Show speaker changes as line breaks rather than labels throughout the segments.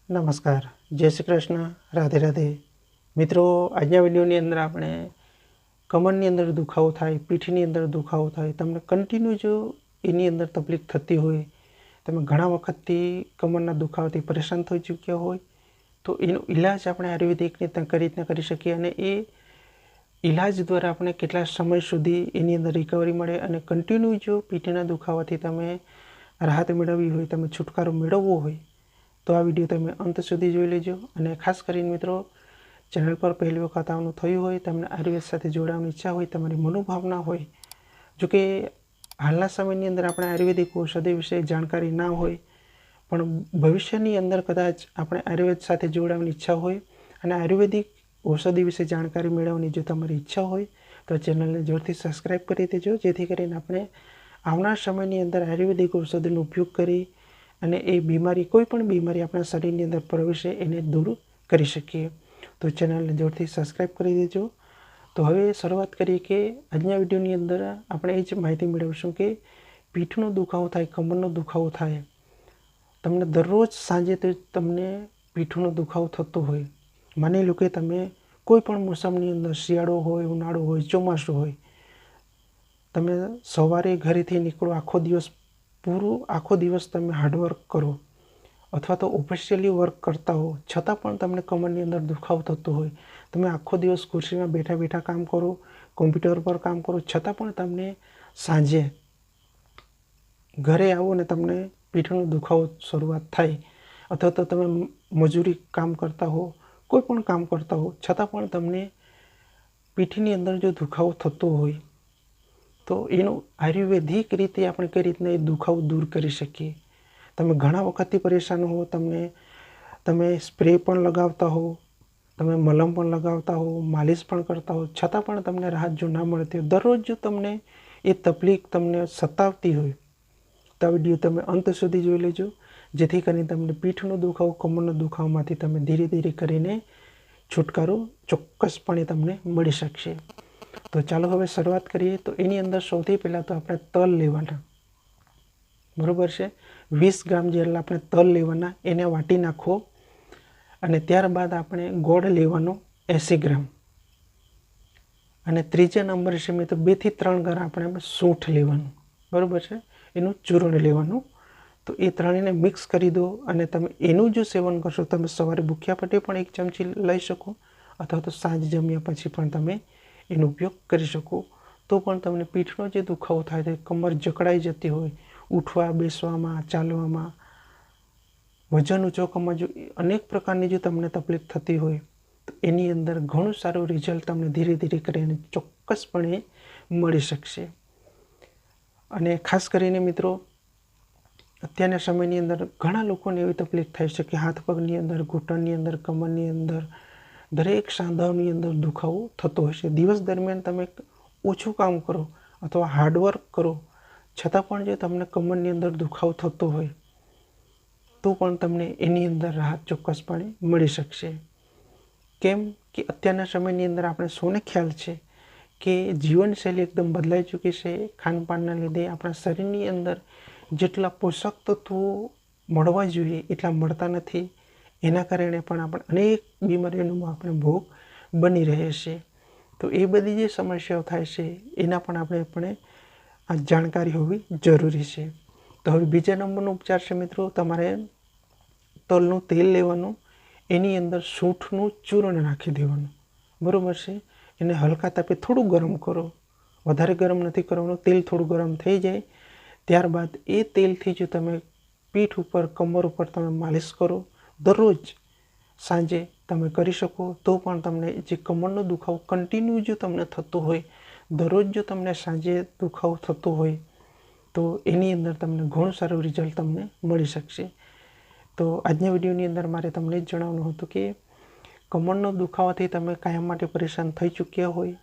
नमस्कार, जय श्री कृष्ण, राधे राधे। मित्रों, આજના વિડીયોની અંદર આપણે કમરની અંદર દુખાવો થાય, પીઠની અંદર દુખાવો થાય, તમને કન્ટિન્યુ જો એની અંદર તકલીફ થતી હોય, તમે ઘણા વખતથી કમરના દુખાવાથી પરેશાન થઈ ચૂક્યા હોય, તો એનો ઈલાજ આપણે આયુર્વેદિક રીતે કઈ રીતના કરી શકીએ અને એ ઈલાજ દ્વારા આપણે કેટલા સમય સુધી એની અંદર રિકવરી મળે અને કન્ટિન્યુ જો પીઠના દુખાવાથી તમે રાહત મેળવવી હોય, તમે છુટકારો મેળવવો હોય, તો આ વિડીયો તમે અંત સુધી જોઈ લેજો। અને ખાસ કરીને મિત્રો, ચેનલ પર પહેલી વખત આવવાનું થયું હોય, તમને આયુર્વેદ સાથે જોડાવાની ઈચ્છા હોય, તમારી મનોભાવના હોય, જો કે હાલના સમયની અંદર આપણે આયુર્વેદિક ઔષધિ વિશે જાણકારી ના હોય, પણ ભવિષ્યની અંદર કદાચ આપણે આયુર્વેદ સાથે જોડાવાની ઈચ્છા હોય અને આયુર્વેદિક ઔષધિ વિશે જાણકારી મેળવવાની જો તમારી ઈચ્છા હોય, તો ચેનલને જોરથી સબસ્ક્રાઈબ કરી દેજો, જેથી કરીને આપણે આવનાર સમયની અંદર આયુર્વેદિક ઔષધિનો ઉપયોગ કરી અને એ બીમારી, કોઈ પણ બીમારી આપણા શરીરની અંદર પ્રવેશે એને દૂર કરી શકીએ। તો ચેનલને જોરથી સબસ્ક્રાઈબ કરી દેજો। તો હવે શરૂઆત કરીએ કે આજના વિડીયોની અંદર આપણે એ જ માહિતી મેળવીશું કે પીઠનો દુખાવો થાય, કમરનો દુખાવો થાય, તમને દરરોજ સાંજે તો તમને પીઠનો દુખાવો થતો હોય, માની લો કે તમે કોઈ પણ મોસમની અંદર, શિયાળો હોય, ઉનાળો હોય, ચોમાસું હોય, તમે સવારે ઘરેથી નીકળો, આખો દિવસ તમે હાર્ડવર્ક કરો અથવા તો ઓફિશિયલી વર્ક કરતા હો, છતાં પણ તમને કમરની અંદર દુખાવો થતો હોય, તમે આખો દિવસ ખુરશીમાં બેઠા બેઠા કામ કરો, કોમ્પ્યુટર પર કામ કરો, છતાં પણ તમને સાંજે ઘરે આવો ને તમને પીઠનો દુખાવો શરૂઆત થાય, અથવા તો તમે મજૂરી કામ કરતા હો, કોઈ પણ કામ કરતા હો, છતાં પણ તમને પીઠની અંદર જો દુખાવો થતો હોય, તો એનો આયુર્વેદિક રીતે આપણે કઈ રીતના એ દુખાવો દૂર કરી શકીએ। તમે ઘણા વખતથી પરેશાન હો, તમે સ્પ્રે પણ લગાવતા હો, તમે મલમ પણ લગાવતા હો, માલિશ પણ કરતા હો, છતાં પણ તમને રાહત જો ના મળતી હોય, દરરોજ જો તમને એ તકલીફ તમને સતાવતી હોય, તો આ વિડીયો તમે અંત સુધી જોઈ લેજો, જેથી કરીને તમને પીઠનો દુખાવો, કમરનો દુખાવામાંથી તમે ધીરે ધીરે કરીને છુટકારો ચોક્કસપણે તમને મળી શકશે। તો ચાલો હવે શરૂઆત કરીએ। તો એની અંદર સૌથી પહેલાં તો આપણે તલ લેવાના, બરાબર છે, 20 ગ્રામ જેટલા આપણે તલ લેવાના, એને વાટી નાખો, અને ત્યારબાદ આપણે ગોળ લેવાનો 80 ગ્રામ, અને ત્રીજા નંબર છે મેં તો 2 થી 3 ગ્રામ આપણે સૂંઠ લેવાનું, બરાબર છે, એનું ચૂર્ણ લેવાનું। તો એ ત્રણેયને મિક્સ કરી દો અને તમે એનું જો સેવન કરશો, તમે સવારે ભૂખ્યા પેટે પણ 1 ચમચી લઈ શકો, અથવા તો સાંજ જમ્યા પછી પણ તમે એનો ઉપયોગ કરી શકો, તો પણ તમને પીઠનો જે દુખાવો થાય છે, કમર જકડાઈ જતી હોય, ઉઠવા બેસવામાં, ચાલવામાં, વજન ઉચકવામાં, જો અનેક પ્રકારની જો તમને તકલીફ થતી હોય, તો એની અંદર ઘણું સારું રિઝલ્ટ તમને ધીરે ધીરે કરીને ચોક્કસપણે મળી શકશે। અને ખાસ કરીને મિત્રો, અત્યારના સમયની અંદર ઘણા લોકોને એવી તકલીફ થાય છે કે હાથ પગની અંદર, ઘૂંટણની અંદર, કમરની અંદર, દરેક સાંધાઓની અંદર દુખાવો થતો હોય છે। દિવસ દરમિયાન તમે ઓછું કામ કરો અથવા હાર્ડવર્ક કરો, છતાં પણ જો તમને કમરની અંદર દુખાવો થતો હોય, તો પણ તમને એની અંદર રાહત ચોક્કસપણે મળી શકશે। કેમ કે અત્યારના સમયની અંદર આપણે સૌને ખ્યાલ છે કે જીવનશૈલી એકદમ બદલાઈ ચૂકી છે। ખાનપાનના લીધે આપણા શરીરની અંદર જેટલા પોષક તત્વો મળવા જોઈએ એટલા મળતા નથી, એના કારણે પણ આપણે અનેક બીમારીઓનો આપણે ભોગ બની રહે છે। તો એ બધી જે સમસ્યાઓ થાય છે, એના પણ આપણે આ જાણકારી હોવી જરૂરી છે। તો હવે બીજા નંબરનો ઉપચાર છે મિત્રો, તમારે તલનું તેલ લેવાનું, એની અંદર સૂંઠનું ચૂર્ણ નાખી દેવાનું, બરાબર છે, એને હલકા તાપે થોડું ગરમ કરો, વધારે ગરમ નથી કરવાનું, તેલ થોડું ગરમ થઈ જાય, ત્યારબાદ એ તેલથી જો તમે પીઠ ઉપર, કમર ઉપર તમે માલિશ કરો, દરરોજ સાંજે તમે કરી શકો, તો પણ તમને જે કમરનો દુખાવો કન્ટિન્યુ જો તમને થતો હોય, દરરોજ જો તમને સાંજે દુખાવો થતો હોય, તો એની અંદર તમને ઘણું સારું રિઝલ્ટ તમને મળી શકશે। તો આજના વિડીયોની અંદર મારે તમને જ જણાવવાનું હતું કે કમરનો દુખાવાથી તમે કાયમ માટે પરેશાન થઈ ચૂક્યા હોય,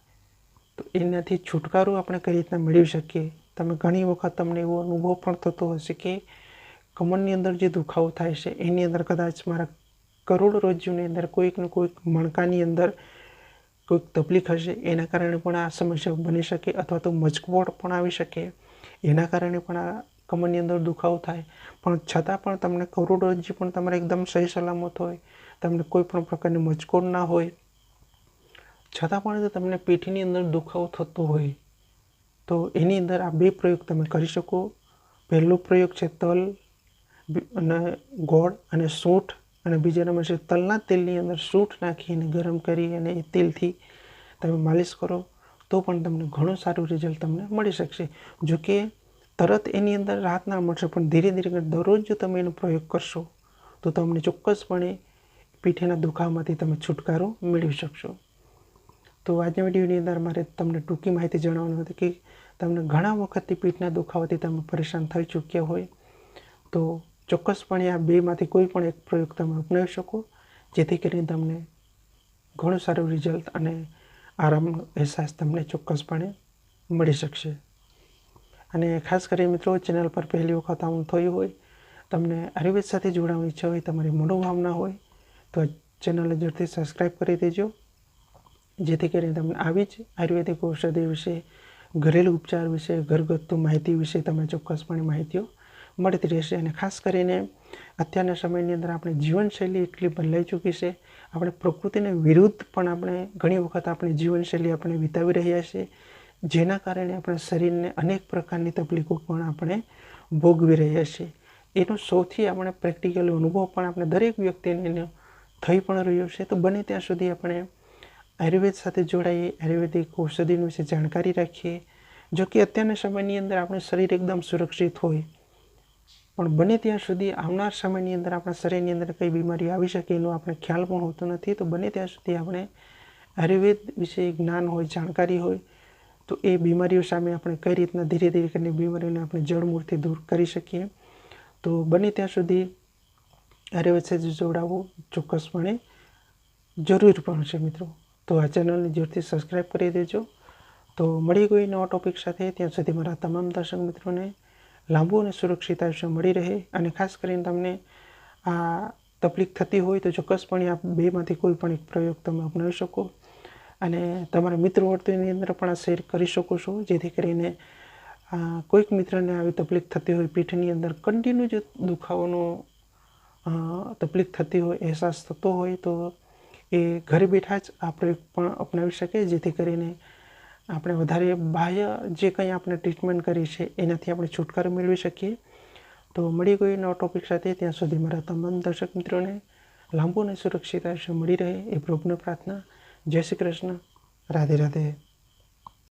તો એનાથી છુટકારો આપણે કઈ રીતના મેળવી શકીએ। તમે ઘણી વખત તમને એવો અનુભવ પણ થતો હશે કે કમરની અંદર જે દુખાવો થાય છે, એની અંદર કદાચ મારા કરોડરજ્જુની અંદર કોઈક ને કોઈક મણકાની અંદર કોઈક તકલીફ હશે, એના કારણે પણ આ સમસ્યા બની શકે, અથવા તો મચકોડ પણ આવી શકે, એના કારણે પણ આ કમરની અંદર દુખાવો થાય પણ છતાં પણ તમને કરોડરજ્જુ પણ તમારે એકદમ સહી સલામત હોય, તમને કોઈ પણ પ્રકારની મચકોડ ના હોય, છતાં પણ જો તમને પીઠની અંદર દુખાવો થતો હોય તો એની અંદર આ 2 પ્રયોગ તમે કરી શકો. પહેલો પ્રયોગ છે તલ અને ગોળ અને સૂંઠ, અને બીજા નંબર છે તલના તેલની અંદર સૂંઠ નાખીને ગરમ કરી અને એ તેલથી તમે માલિશ કરો તો પણ તમને ઘણું સારું રિઝલ્ટ તમને મળી શકશે. જો કે તરત એની અંદર રાહત ના મળશે, પણ ધીરે ધીરે દરરોજ જો તમે એનો પ્રયોગ કરશો તો તમને ચોક્કસપણે પીઠના દુખાવામાંથી તમે છુટકારો મેળવી શકશો. તો આજના વિડીયોની અંદર મારે તમને ટૂંકી માહિતી જણાવવાની હતી કે તમને ઘણા વખતથી પીઠના દુખાવાથી તમે પરેશાન થઈ ચૂક્યા હોય તો ચોક્કસપણે આ 2માંથી કોઈ પણ એક પ્રયોગ તમે અપનાવી શકો, જેથી કરીને તમને ઘણું સારું રિઝલ્ટ અને આરામનો અહેસાસ તમને ચોક્કસપણે મળી શકશે. અને ખાસ કરીને મિત્રો, ચેનલ પર પહેલી વખત આવું થયું હોય, તમને આયુર્વેદ સાથે જોડાવાની ઈચ્છા હોય, તમારી મનોભાવના હોય તો આ ચેનલને જરૂરથી સબસ્ક્રાઈબ કરી દેજો, જેથી કરીને તમને આવી જ આયુર્વેદિક ઔષધિ વિશે, ઘરેલું ઉપચાર વિશે, ઘરગથ્થુ માહિતી વિશે તમને ચોક્કસપણે માહિતીઓ મળતી રહેશે. અને ખાસ કરીને અત્યારના સમયની અંદર આપણે જીવનશૈલી એટલી બદલાઈ ચૂકી છે, આપણે પ્રકૃતિને વિરુદ્ધ પણ આપણે ઘણી વખત આપણી જીવનશૈલી આપણે વિતાવી રહ્યા છીએ, જેના કારણે આપણા શરીરને અનેક પ્રકારની તકલીફો પણ આપણે ભોગવી રહ્યા છીએ. એનો સૌથી આપણે પ્રેક્ટિકલ અનુભવ પણ આપણે દરેક વ્યક્તિને એનો થઈ પણ રહ્યો છે. તો બને ત્યાં સુધી આપણે આયુર્વેદ સાથે જોડાઈએ, આયુર્વેદિક ઔષધિ વિશે જાણકારી રાખીએ. જો કે અત્યારના સમયની અંદર આપણું શરીર એકદમ સુરક્ષિત હોય, પણ બને ત્યાં સુધી આવનાર સમયની અંદર આપણા શરીરની અંદર કઈ બીમારી આવી શકે એનો આપણે ખ્યાલ પણ હોતો નથી. તો બને ત્યાં સુધી આપણે આયુર્વેદ વિશે જ્ઞાન હોય, જાણકારી હોય, તો એ બીમારીઓ સામે આપણે કઈ રીતના ધીરે ધીરે કરીને બીમારીઓને આપણે જડમૂળથી દૂર કરી શકીએ. તો બને ત્યાં સુધી આયુર્વેદ સાથે જોડાવવું ચોક્કસપણે જરૂરી પણ છે મિત્રો. તો આ ચેનલને જરૂરથી સબસ્ક્રાઈબ કરી દેજો. તો મળી કોઈ નવા ટોપિક સાથે, ત્યાં સુધી મારા તમામ દર્શક મિત્રોને લાંબુ અને સુરક્ષિત આયુષ્ય મળી રહે. અને ખાસ કરીને તમને આ તકલીફ થતી હોય તો ચોક્કસપણે આ 2માંથી કોઈ પણ એક પ્રયોગ તમે અપનાવી શકો અને તમારા મિત્ર વર્તુળની અંદર પણ આ શેર કરી શકો છો, જેથી કરીને કોઈક મિત્રને આવી તકલીફ થતી હોય, પીઠની અંદર કન્ટિન્યુ જો દુખાવાનો તકલીફ થતી હોય, અહેસાસ થતો હોય, તો એ ઘરે બેઠા જ આ પ્રયોગ પણ અપનાવી શકે, જેથી કરીને આપણે વધારે બાહ્ય જે કંઈ આપણે ટ્રીટમેન્ટ કરી છે એનાથી આપણે છુટકારો મેળવી શકીએ. તો મળી કોઈ નવા ટોપિક સાથે, ત્યાં સુધી મારા તમામ દર્શક મિત્રોને લાંબુ અને સુરક્ષિત આયુષ્ય મળી રહે એ પ્રભુને પ્રાર્થના. જય શ્રી કૃષ્ણ. રાધે રાધે.